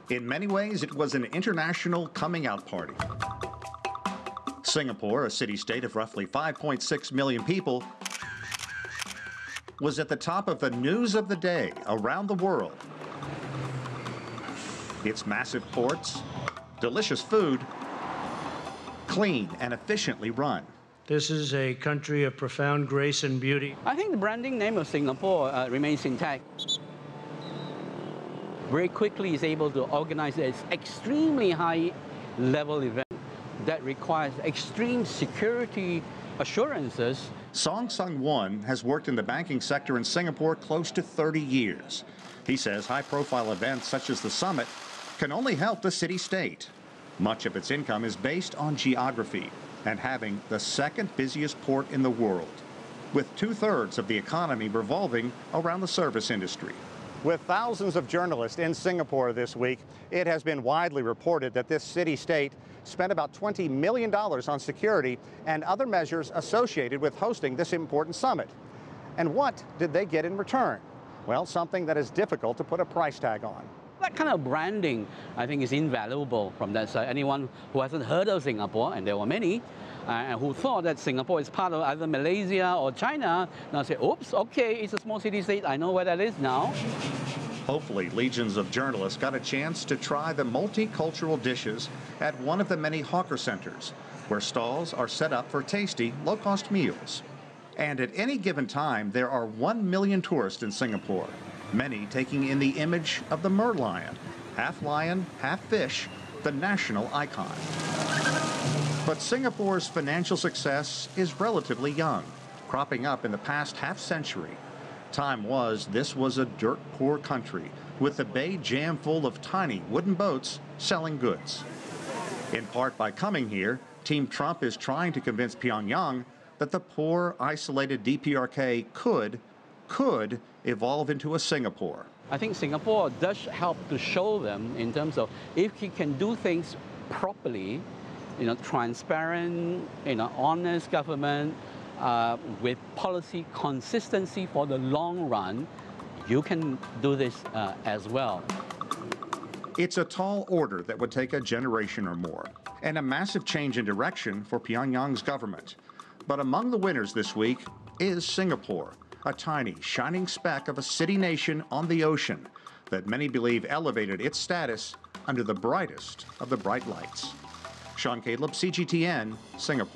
In many ways, it was an international coming out party. Singapore, a city-state of roughly 5.6 million people, was at the top of the news of the day around the world. Its massive ports, delicious food, clean and efficiently run. This is a country of profound grace and beauty. I think the branding name of Singapore remains intact. Very quickly is able to organize this extremely high-level event that requires extreme security assurances. Song Sung-won has worked in the banking sector in Singapore close to 30 years. He says high-profile events such as the summit can only help the city-state. Much of its income is based on geography and having the second busiest port in the world, with 2/3 of the economy revolving around the service industry. With thousands of journalists in Singapore this week, it has been widely reported that this city-state spent about $20 million on security and other measures associated with hosting this important summit. And what did they get in return? Well, something that is difficult to put a price tag on. That kind of branding, I think, is invaluable from that side. Anyone who hasn't heard of Singapore, and there were many, and who thought that Singapore is part of either Malaysia or China, now say, oops, okay, it's a small city-state, I know where that is now. Hopefully, legions of journalists got a chance to try the multicultural dishes at one of the many hawker centers, where stalls are set up for tasty, low-cost meals. And at any given time, there are 1 million tourists in Singapore, many taking in the image of the merlion, half lion, half fish, the national icon. But Singapore's financial success is relatively young, cropping up in the past half-century. Time was, this was a dirt-poor country, with the bay jam full of tiny wooden boats selling goods. In part by coming here, Team Trump is trying to convince Pyongyang that the poor, isolated DPRK could evolve into a Singapore. I think Singapore does help to show them in terms of if he can do things properly, transparent, honest government, with policy consistency for the long run, you can do this as well. It's a tall order that would take a generation or more, and a massive change in direction for Pyongyang's government. But among the winners this week is Singapore, a tiny, shining speck of a city-nation on the ocean that many believe elevated its status under the brightest of the bright lights. Sean Caleb, CGTN, Singapore.